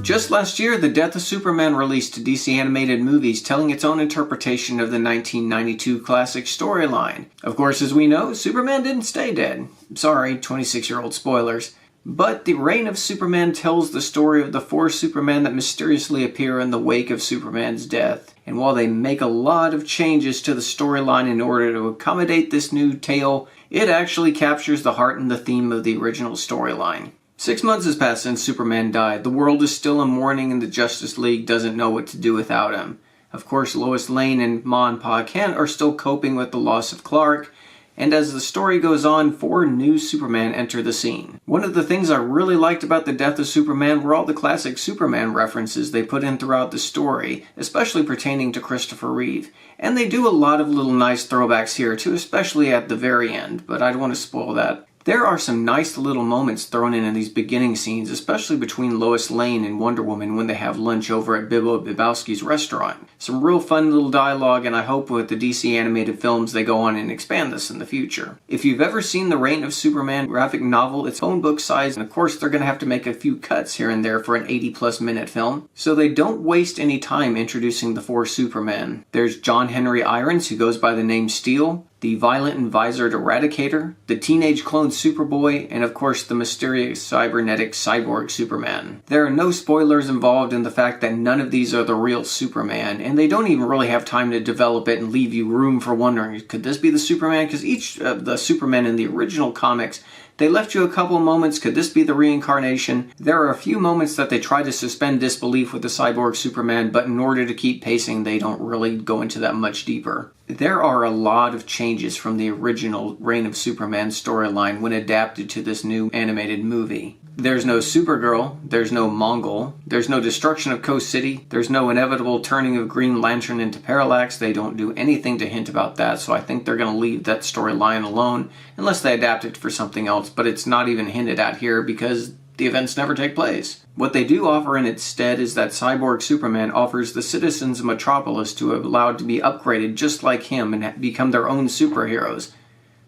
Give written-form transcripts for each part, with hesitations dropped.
Just last year, The Death of Superman released DC animated movies telling its own interpretation of the 1992 classic storyline. Of course, as we know, Superman didn't stay dead. Sorry, 26-year-old spoilers. But The Reign of Superman tells the story of the 4 Supermen that mysteriously appear in the wake of Superman's death. And while they make a lot of changes to the storyline in order to accommodate this new tale, it actually captures the heart and the theme of the original storyline. 6 months has passed since Superman died. The world is still in mourning and the Justice League doesn't know what to do without him. Of course, Lois Lane and Ma and Pa Kent are still coping with the loss of Clark, and as the story goes on, 4 new Supermen enter the scene. One of the things I really liked about The Death of Superman were all the classic Superman references they put in throughout the story, especially pertaining to Christopher Reeve. And they do a lot of little nice throwbacks here too, especially at the very end, but I don't want to spoil that. There are some nice little moments thrown in these beginning scenes, especially between Lois Lane and Wonder Woman when they have lunch over at Bibbo Bibowski's restaurant. Some real fun little dialogue, and I hope with the DC animated films they go on and expand this in the future. If you've ever seen the Reign of Superman graphic novel, it's phone book size, and of course they're going to have to make a few cuts here and there for an 80+ minute film, so they don't waste any time introducing the 4 Supermen. There's John Henry Irons, who goes by the name Steel, the Violent and Visored Eradicator, the teenage clone Superboy, and of course the mysterious cybernetic cyborg Superman. There are no spoilers involved in the fact that none of these are the real Superman, and they don't even really have time to develop it and leave you room for wondering, could this be the Superman? Because each of the Supermen in the original comics, they left you a couple of moments, could this be the reincarnation? There are a few moments that they try to suspend disbelief with the cyborg Superman, but in order to keep pacing, they don't really go into that much deeper. There are a lot of changes from the original Reign of Superman storyline when adapted to this new animated movie. There's no Supergirl, there's no Mongol, there's no destruction of Coast City, there's no inevitable turning of Green Lantern into Parallax. They don't do anything to hint about that, so I think they're going to leave that storyline alone unless they adapt it for something else, but it's not even hinted at here because the events never take place. What they do offer in its stead is that Cyborg Superman offers the citizens of Metropolis to be allowed to be upgraded just like him and become their own superheroes.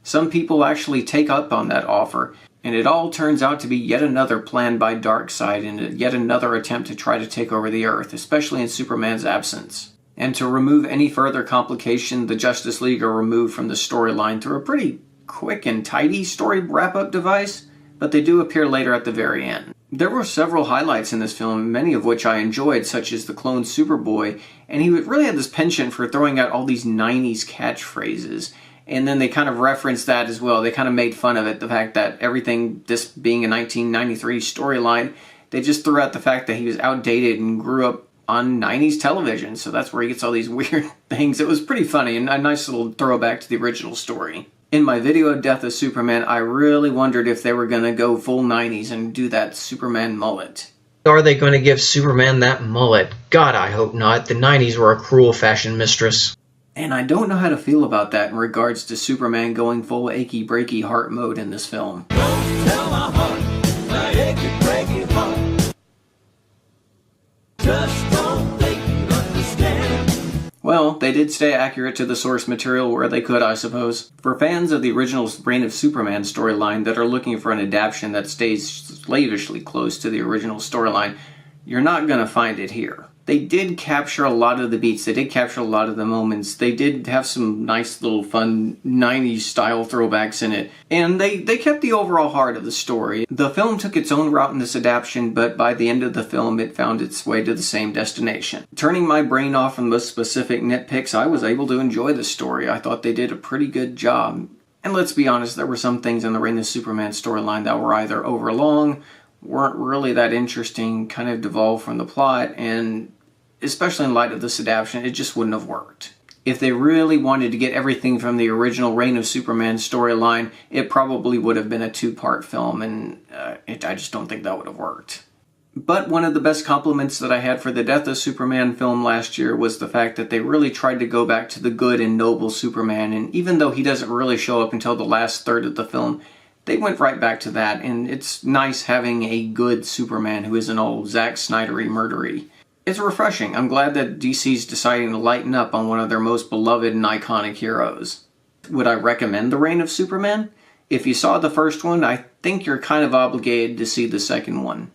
Some people actually take up on that offer, and it all turns out to be yet another plan by Darkseid and yet another attempt to try to take over the Earth, especially in Superman's absence. And to remove any further complication, the Justice League are removed from the storyline through a pretty quick and tidy story wrap-up device, but they do appear later at the very end. There were several highlights in this film, many of which I enjoyed, such as the clone Superboy, and he really had this penchant for throwing out all these 90s catchphrases. And then they kind of referenced that as well. They kind of made fun of it, the fact that everything, this being a 1993 storyline, they just threw out the fact that he was outdated and grew up on 90s television. So that's where he gets all these weird things. It was pretty funny and a nice little throwback to the original story. In my video of Death of Superman, I really wondered if they were going to go full 90s and do that Superman mullet. Are they going to give Superman that mullet? God, I hope not. The 90s were a cruel fashion mistress. And I don't know how to feel about that in regards to Superman going full achy breaky heart mode in this film. Don't tell my heart, my achy breaky heart. Just don't think you understand. Well, they did stay accurate to the source material where they could, I suppose. For fans of the original Reign of Superman storyline that are looking for an adaptation that stays slavishly close to the original storyline, you're not going to find it here. They did capture a lot of the beats, they did capture a lot of the moments, they did have some nice little fun 90s style throwbacks in it, and they kept the overall heart of the story. The film took its own route in this adaptation, but by the end of the film it found its way to the same destination. Turning my brain off from most specific nitpicks, I was able to enjoy the story. I thought they did a pretty good job. And let's be honest, there were some things in the Reign of Superman storyline that were either overlong, weren't really that interesting, kind of devolved from the plot, and especially in light of this adaptation, it just wouldn't have worked. If they really wanted to get everything from the original Reign of Superman storyline, it probably would have been a 2-part film, and I just don't think that would have worked. But one of the best compliments that I had for the Death of Superman film last year was the fact that they really tried to go back to the good and noble Superman, and even though he doesn't really show up until the last third of the film, they went right back to that, and it's nice having a good Superman who isn't all Zack Snyder-y murdery. It's refreshing. I'm glad that DC's deciding to lighten up on one of their most beloved and iconic heroes. Would I recommend The Reign of Superman? If you saw the first one, I think you're kind of obligated to see the second one.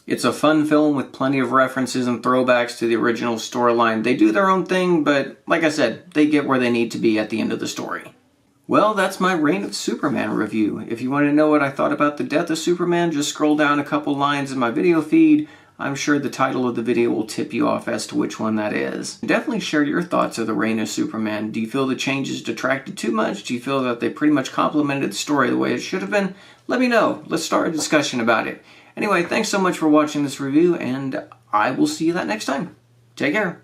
It's a fun film with plenty of references and throwbacks to the original storyline. They do their own thing, but like I said, they get where they need to be at the end of the story. Well, that's my Reign of Superman review. If you want to know what I thought about the death of Superman, just scroll down a couple lines in my video feed. I'm sure the title of the video will tip you off as to which one that is. Definitely share your thoughts of the Reign of Superman. Do you feel the changes detracted too much? Do you feel that they pretty much complemented the story the way it should have been? Let me know. Let's start a discussion about it. Anyway, thanks so much for watching this review, and I will see you that next time. Take care.